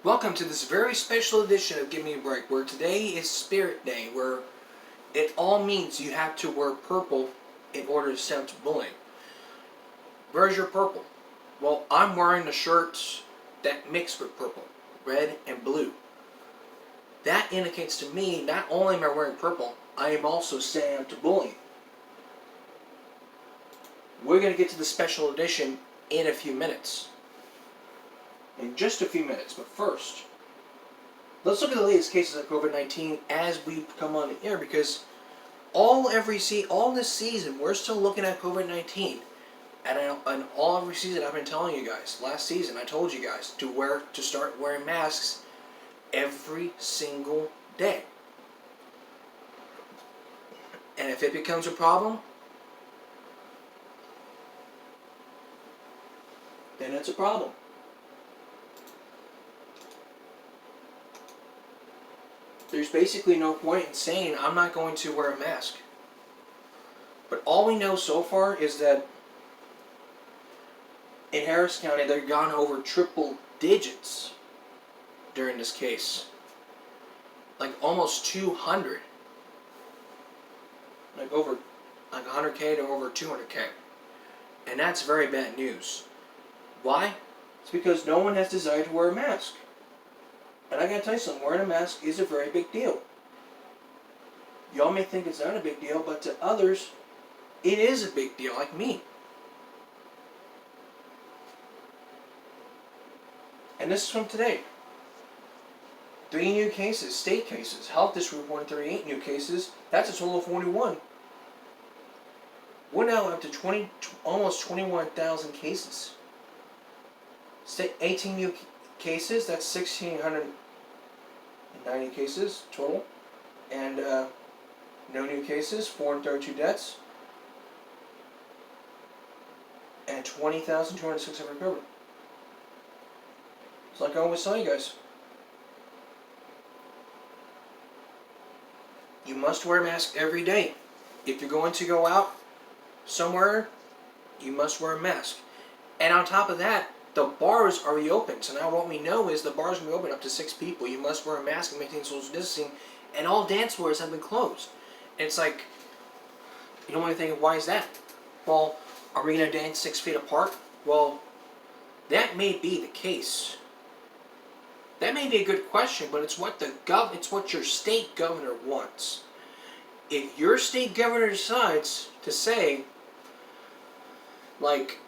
Welcome to this very special edition of Give Me a Break, where today is Spirit Day, where it all means you have to wear purple in order to stand up to bullying. Where's your purple? Well, I'm wearing the shirts that mix with purple, red and blue. That indicates to me not only am I wearing purple, I am also standing up to bullying. We're going to get to the special edition in a few minutes. In just a few minutes, but first, let's look at the latest cases of COVID-19 as we come on the air, because all this season we're still looking at COVID-19, and all every season I've been telling you guys. Last season I told you guys to start wearing masks every single day, and if it becomes a problem, then it's a problem. There's basically no point in saying I'm not going to wear a mask. But all we know so far is that in Harris County they've gone over triple digits during this case. Like almost 200. Like 100K to over 200K. And that's very bad news. Why? It's because no one has decided to wear a mask. And I gotta tell you something, wearing a mask is a very big deal. Y'all may think it's not a big deal, but to others, it is a big deal, like me. And this is from today. 3 new cases, state cases. Health District reported 38 new cases. That's a total of 41. We're now up to almost 21,000 cases. 18 new cases, that's 1,690 cases total, and no new cases, 432 deaths, and 20,206 have recovered. It's like I always tell you guys, you must wear a mask every day. If you're going to go out somewhere, you must wear a mask. And on top of that, the bars are reopened. So now what we know is the bars are reopened up to 6 people. You must wear a mask and maintain social distancing. And all dance floors have been closed. And it's like, you don't want to think, why is that? Well, are we going to dance 6 feet apart? Well, that may be the case. That may be a good question, but it's what it's what your state governor wants. If your state governor decides to say, like,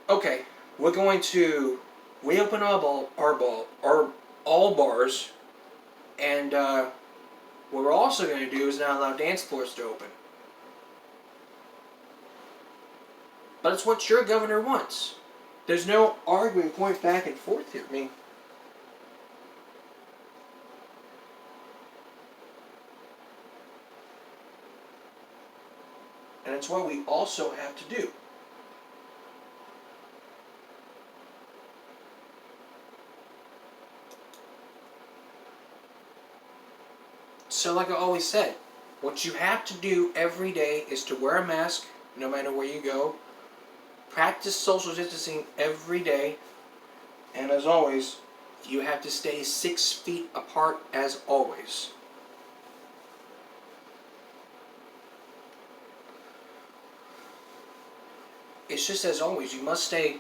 okay, we're going to reopen all bars, and what we're also going to do is not allow dance floors to open. But it's what your governor wants. There's no arguing point back and forth here. I mean, and it's what we also have to do. So like I always said, what you have to do every day is to wear a mask no matter where you go. Practice social distancing every day. And as always, you have to stay 6 feet apart as always. It's just as always, you must stay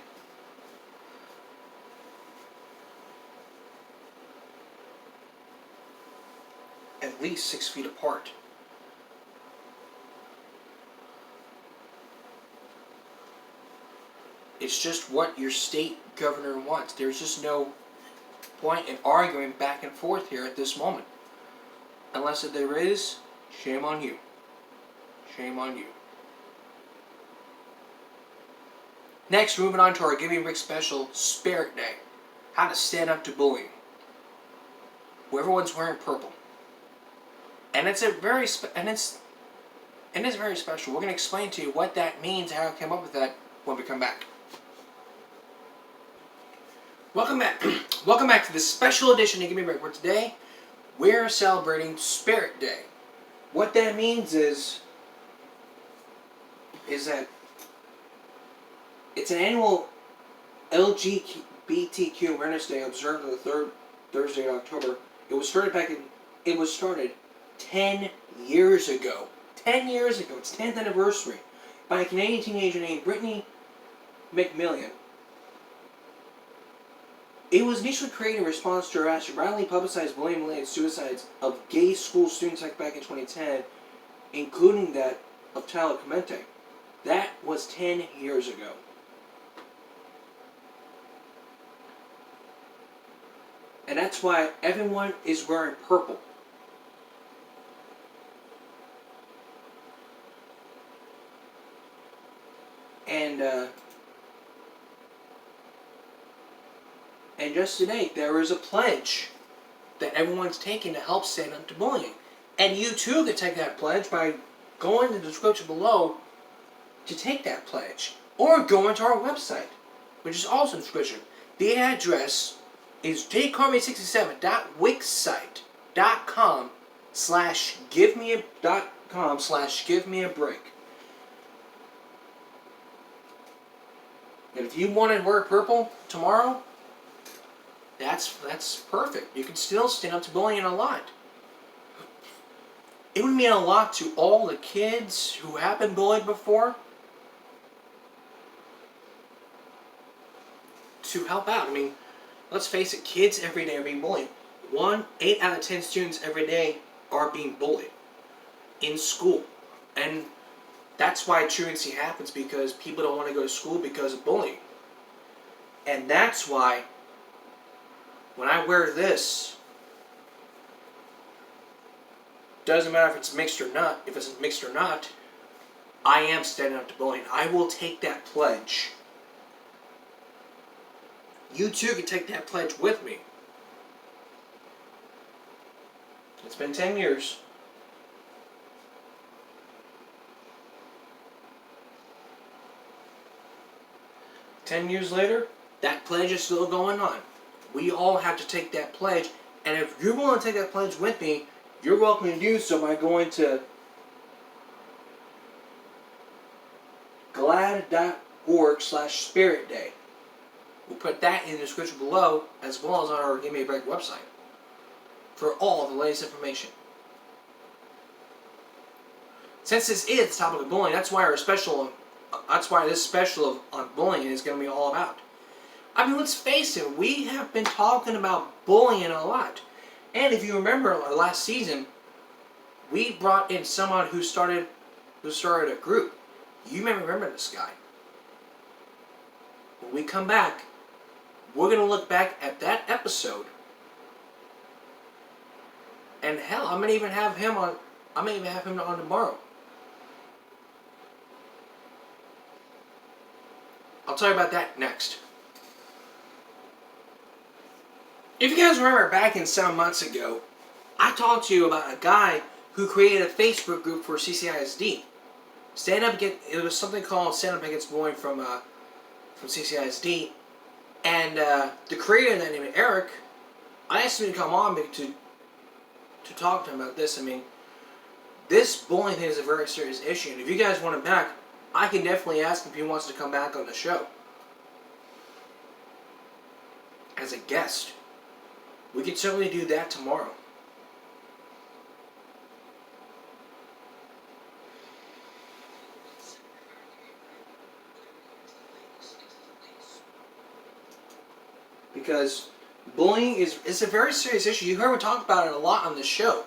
at least 6 feet apart. It's just what your state governor wants. There's just no point in arguing back and forth here at this moment. Unless if there is, shame on you. Shame on you. Next, moving on to our Give Me a Break special, Spirit Day. How to stand up to bullying. Where everyone's wearing purple. And it's very special. We're going to explain to you what that means, how I came up with that when we come back. Welcome back. Welcome back to this special edition of Give Me a Break, where today we're celebrating Spirit Day. What that means is that it's an annual LGBTQ Awareness Day observed on the third Thursday of October. It was started 10 years ago. 10 years ago. Its 10th anniversary by a Canadian teenager named Brittany McMillan. It was initially created in response to a widely publicized bullying-related suicides of gay school students back in 2010, including that of Tyler Clemente. That was 10 years ago. And that's why everyone is wearing purple. And just today, there is a pledge that everyone's taking to help stand up to bullying. And you too can take that pledge by going to the description below to take that pledge. Or go into our website, which is also in the description. The address is jcarmy67.wixsite.com/give me a break. And if you want to wear purple tomorrow, that's perfect. You can still stand up to bullying a lot. It would mean a lot to all the kids who have been bullied before to help out. I mean, let's face it, kids every day are being bullied. 8 out of 10 students every day are being bullied in school. And that's why truancy happens, because people don't want to go to school because of bullying. And that's why when I wear this, doesn't matter if it's mixed or not, I am standing up to bullying. I will take that pledge. You too can take that pledge with me. It's been 10 years. "10 years later, that pledge is still going on. We all have to take that pledge. And if you're willing to take that pledge with me, you're welcome to do so by going to glad.org/Spirit Day. We'll put that in the description below, as well as on our Give Me a Break website, for all the latest information. Since this is the topic of bullying, that's why this special on bullying is going to be all about. I mean, let's face it, we have been talking about bullying a lot. And if you remember our last season, we brought in someone who started a group. You may remember this guy. When we come back, we're going to look back at that episode. And hell, I may even have him on tomorrow. I'll tell you about that next. If you guys remember back in 7 months ago, I talked to you about a guy who created a Facebook group for CCISD. It was something called Stand Up Against Bullying from CCISD. And the creator of that name, Eric, I asked him to come on to talk to him about this. I mean, this bullying thing is a very serious issue. And if you guys want him back, I can definitely ask him if he wants to come back on the show as a guest. We could certainly do that tomorrow. Because bullying is a very serious issue. You heard me talk about it a lot on this show.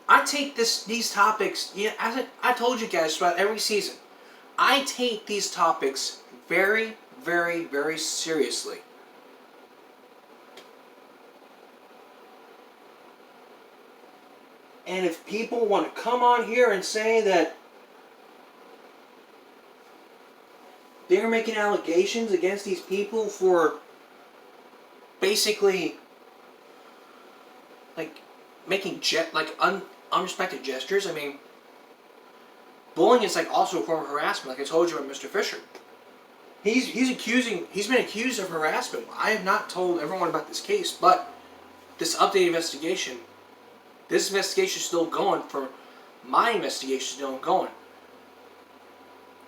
I take these topics, as I told you guys throughout every season, I take these topics very, very, very seriously. And if people want to come on here and say that they're making allegations against these people for basically making unrespected gestures, I mean, bullying is also a form of harassment, like I told you about Mr. Fisher. He's been accused of harassment. I have not told everyone about this case, but this updated investigation, this investigation is still going. My investigation is still going.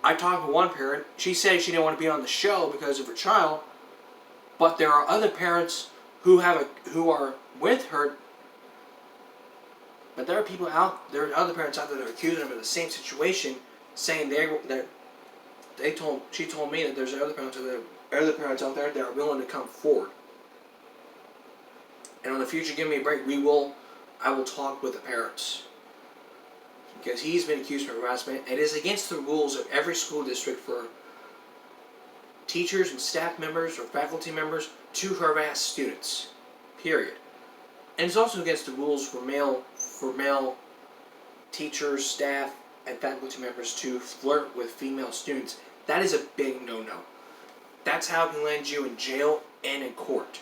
I talked to one parent. She said she didn't want to be on the show because of her child, but there are other parents who are with her. But there are other parents out there that are accusing them of the same situation, saying she told me that there's other parents out there that are willing to come forward. And on the future, Give Me a Break, I will talk with the parents. Because he's been accused of harassment. It is against the rules of every school district for teachers and staff members or faculty members to harass students. Period. And it's also against the rules for male teachers, staff, and faculty members to flirt with female students. That is a big no-no. That's how it can land you in jail and in court.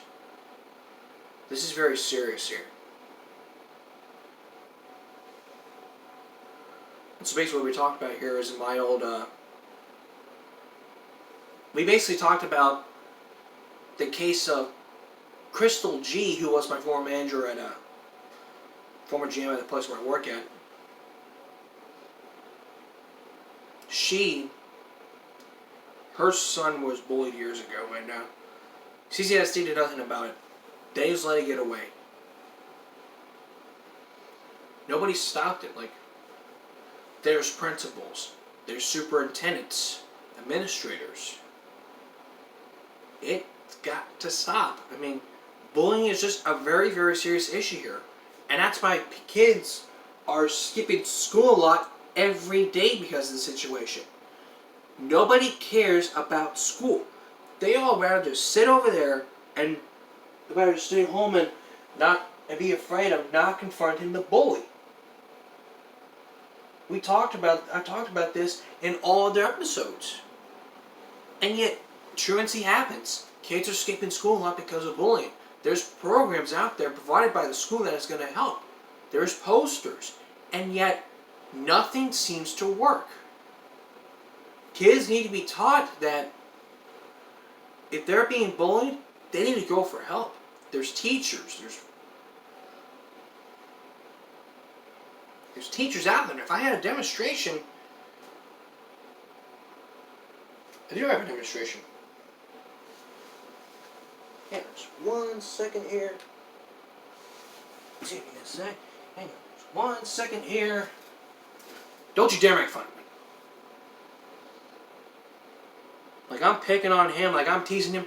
This is very serious here. And so basically what we talked about here is we basically talked about the case of Crystal G, who was my former manager at former GM at the place where I work at. Her son was bullied years ago, and CCSD did nothing about it. They just let it get away. Nobody stopped it. Like, there's principals, there's superintendents, administrators. It's got to stop. I mean, bullying is just a very, very serious issue here. And that's why kids are skipping school a lot every day because of the situation. Nobody cares about school. They all rather just sit over there and rather stay home and be afraid of not confronting the bully. I talked about this in all of their episodes. And yet, truancy happens. Kids are skipping school a lot because of bullying. There's programs out there provided by the school that is going to help. There's posters. And yet, nothing seems to work. Kids need to be taught that if they're being bullied, they need to go for help. There's teachers. There's teachers out there. If I had a demonstration, I do have a demonstration. Hang on just 1 second here. Give me a sec. Hang on just 1 second here. Don't you dare make fun of me. Like I'm picking on him, like I'm teasing him.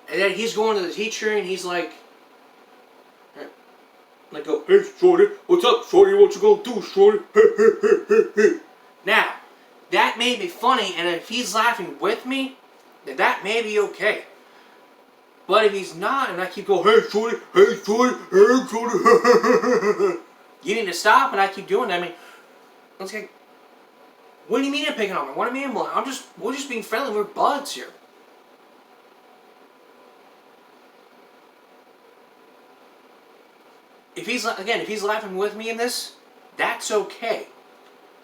And then he's going to the teacher and he's like, go, hey Shorty, what's up Shorty, what you gonna do Shorty? Now, that may be funny, and if he's laughing with me, then that may be okay. But if he's not, and I keep going, hey Shorty, hey Shorty, hey Shorty, you need to stop, and I keep doing that. I mean, let's get, what do you mean I'm picking on him? What do you mean? We're just being friendly, we're buds here. If he's laughing with me in this, that's okay.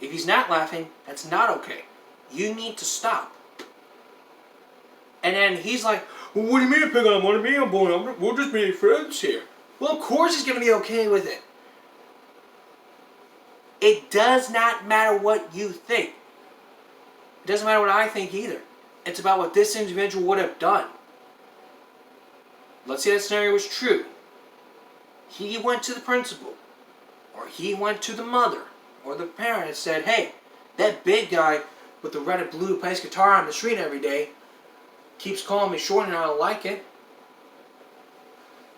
If he's not laughing, that's not okay. You need to stop. And then he's like, well, what do you mean I'm picking on him? What do you mean I'm bullying him? We're just being friends here. Well, of course he's going to be okay with it. It does not matter what you think. It doesn't matter what I think either. It's about what this individual would have done. Let's say that scenario was true. He went to the principal, or he went to the mother, or the parent and said, hey, that big guy with the red and blue who plays guitar on the street every day keeps calling me short and I don't like it.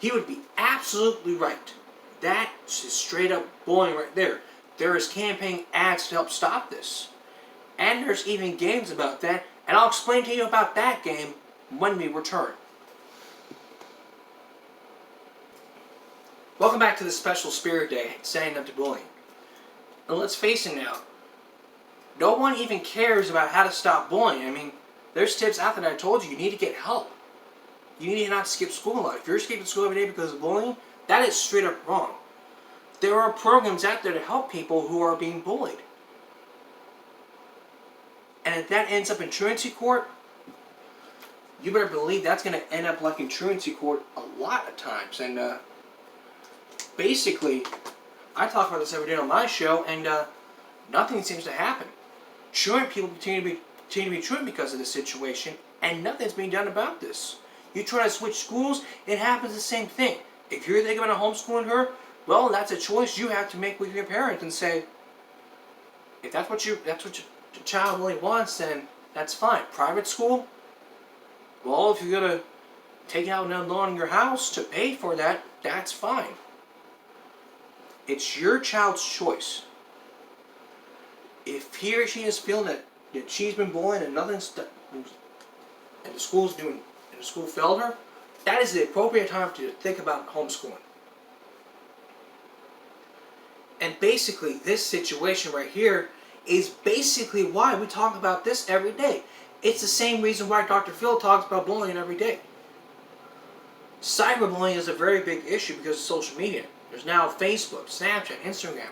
He would be absolutely right. That is straight up bullying right there. There is campaign ads to help stop this. And there's even games about that, and I'll explain to you about that game when we return. Welcome back to the special Spirit Day, standing up to bullying. And let's face it now, no one even cares about how to stop bullying. I mean, there's tips out there that I told you need to get help. You need to not skip school a lot. If you're skipping school every day because of bullying, that is straight up wrong. There are programs out there to help people who are being bullied. And if that ends up in truancy court, you better believe that's going to end up like in truancy court a lot of times. And basically, I talk about this every day on my show, and Nothing seems to happen. Truant people continue to be truant because of this situation, and nothing's being done about this. You try to switch schools, it happens the same thing. If you're thinking about homeschooling her, well, that's a choice you have to make with your parents and say, if that's what your child really wants, then that's fine. Private school, well, if you're gonna take out another loan in your house to pay for that, that's fine. It's your child's choice. If he or she is feeling that she's been bullied and and the school failed her, that is the appropriate time to think about homeschooling. And basically, this situation right here is basically why we talk about this every day. It's the same reason why Dr. Phil talks about bullying every day. Cyberbullying is a very big issue because of social media. There's now Facebook, Snapchat, Instagram,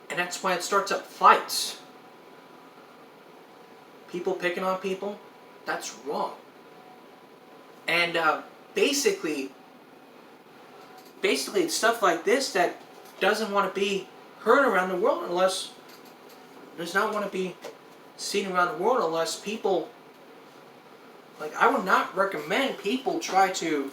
and that's why it starts up fights. People picking on people, that's wrong. And basically it's stuff like this that doesn't want to be heard around the world unless does not want to be seen around the world unless people, like, I would not recommend people try to,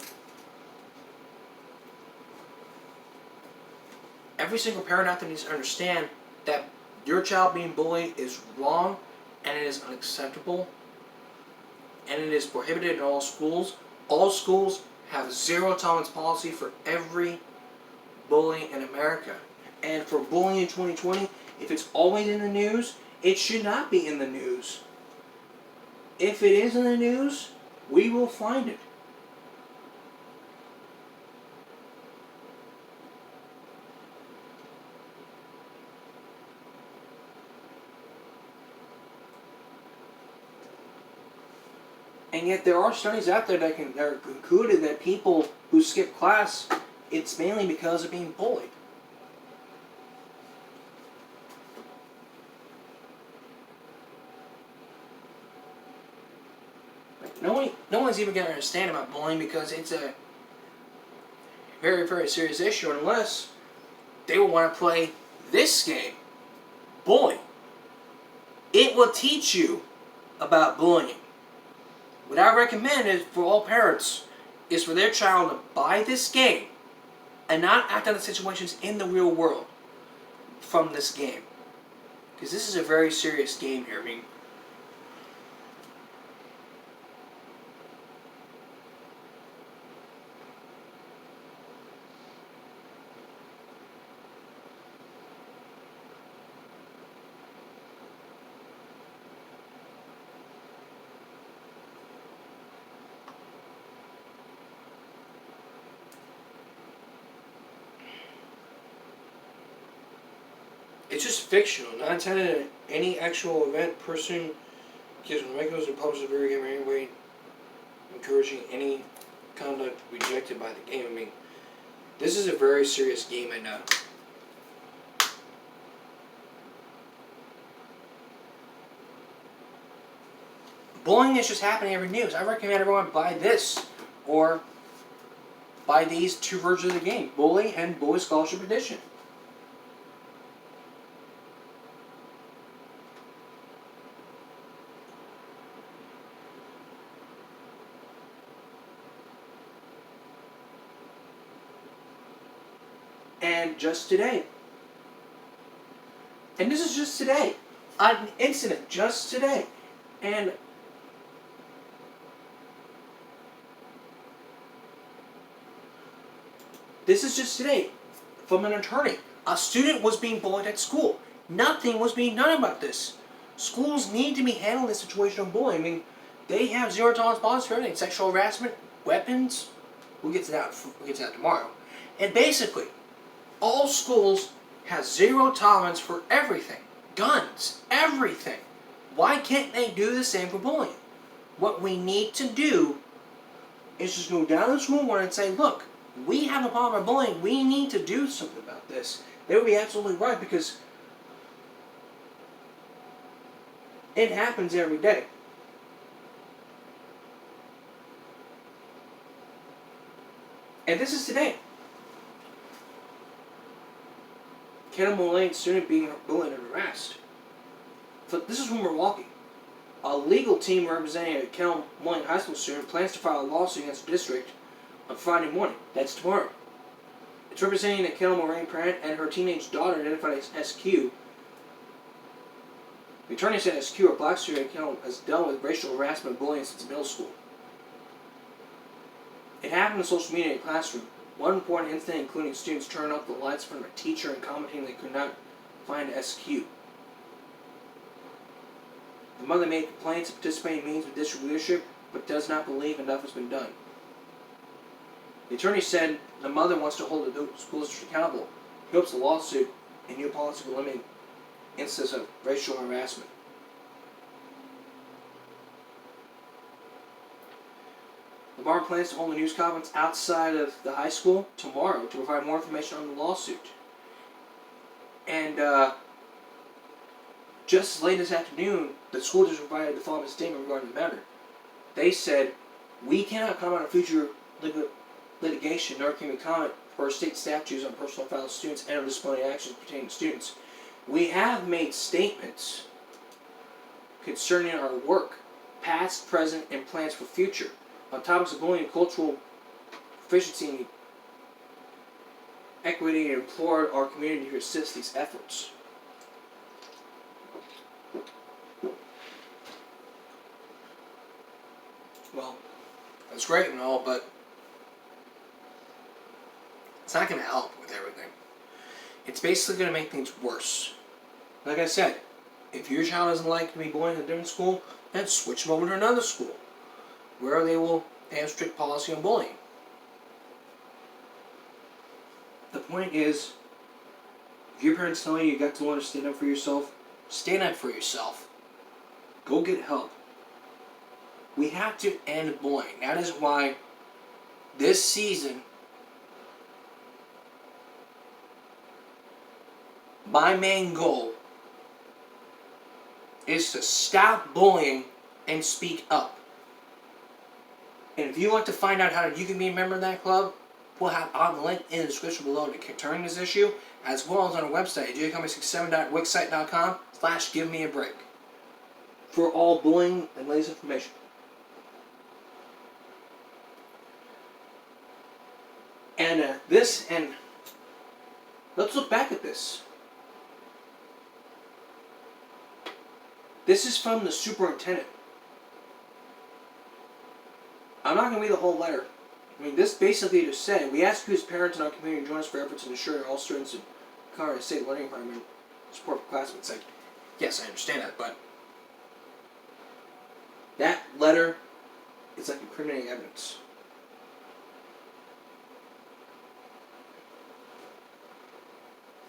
every single parent out there needs to understand that your child being bullied is wrong and it is unacceptable and it is prohibited in all schools. All schools have zero tolerance policy for every bullying in America. And for bullying in 2020, if it's always in the news, it should not be in the news. If it is in the news, we will find it. And yet there are studies out there that are concluded that people who skip class, it's mainly because of being bullied. No one's even going to understand about bullying because it's a very, very serious issue unless they will want to play this game, bullying. It will teach you about bullying. What I recommend is for all parents is for their child to buy this game and not act on the situations in the real world from this game. Because this is a very serious game here. I mean, it's just fictional, not intended in any actual event, person, gives regulars and publishes a video game in any way encouraging any conduct rejected by the game. I mean, this is a very serious game, I know. Bullying is just happening every news. I recommend everyone buy this or buy these two versions of the game, Bully and Bully Scholarship Edition. And just today, and this is just today, an incident just today, and this is just today from an attorney. A student was being bullied at school. Nothing was being done about this. Schools need to be handling this situation of bullying. I mean, they have zero tolerance policy for everything. Sexual harassment, weapons. We'll get to that. We'll get to that tomorrow. And basically, all schools have zero tolerance for everything. Guns, everything. Why can't they do the same for bullying? What we need to do is just go down to the school board and say, look, we have a problem with bullying. We need to do something about this. They would be absolutely right because it happens every day. And this is today. Kendall Mullane student being bullied and harassed. So this is from Milwaukee. A legal team representing a Kendall Mullane High School student plans to file a lawsuit against the district on Friday morning. That's tomorrow. It's representing a Kendall Mullane parent and her teenage daughter identified as SQ. The attorney said SQ, a black student at Kendall, has dealt with racial harassment and bullying since middle school. It happened in social media in a classroom. One important incident including students turning off the lights in front of a teacher and commenting they could not find SQ. The mother made complaints and participated in meetings with district leadership, but does not believe enough has been done. The attorney said the mother wants to hold the school district accountable. He hopes the lawsuit and new policy will eliminate instances of racial harassment. The bar plans to hold a news conference outside of the high school tomorrow to provide more information on the lawsuit. And just as late this afternoon, the school district provided the following statement regarding the matter. They said, "We cannot comment on future litigation, nor can we comment per state statutes on personal files of students and on disciplinary actions pertaining to students. We have made statements concerning our work, past, present, and plans for future, on topics of bullying and cultural proficiency and equity, and implored our community to assist these efforts." Well, that's great and all, but it's not going to help with everything. It's basically going to make things worse. Like I said, if your child doesn't like to be bullied in a different school, then switch them over to another school where they have strict policy on bullying. The point is, if your parents tell you got to learn to stand up for yourself, stand up for yourself. Go get help. We have to end bullying. That is why this season, my main goal is to stop bullying and speak up. And if you want to find out how you can be a member of that club, we'll have on the link in the description below to turn this issue, as well as on our website, jcompany67.wixsite.com/givemeabreak for all bullying and latest information. And let's look back at this. This is from the superintendent. I'm not going to read the whole letter. I mean, this basically just said, "We ask you as parents in our community to join us for efforts to ensure all students in Colorado State learning environment support for classmates." Like, yes, I understand that, but that letter is like incriminating evidence.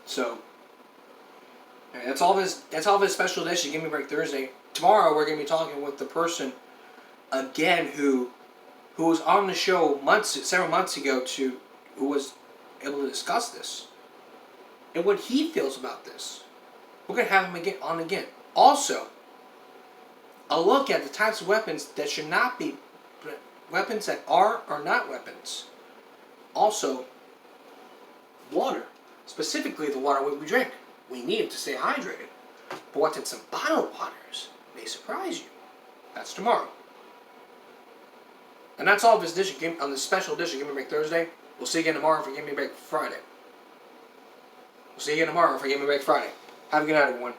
So, that's all of his special edition. Give Me a Break Thursday. Tomorrow we're going to be talking with the person again who was on the show several months ago who was able to discuss this and what he feels about this. We're going to have him on again. Also, a look at the types of weapons that should not be weapons that are or not weapons. Also, water. Specifically, the water we drink. We need it to stay hydrated. But what's in some bottled waters may surprise you. That's tomorrow. And that's all of this edition, on this special edition, Give Me a Break Thursday. We'll see you again tomorrow for Give Me a Break Friday. Have a good night, everyone.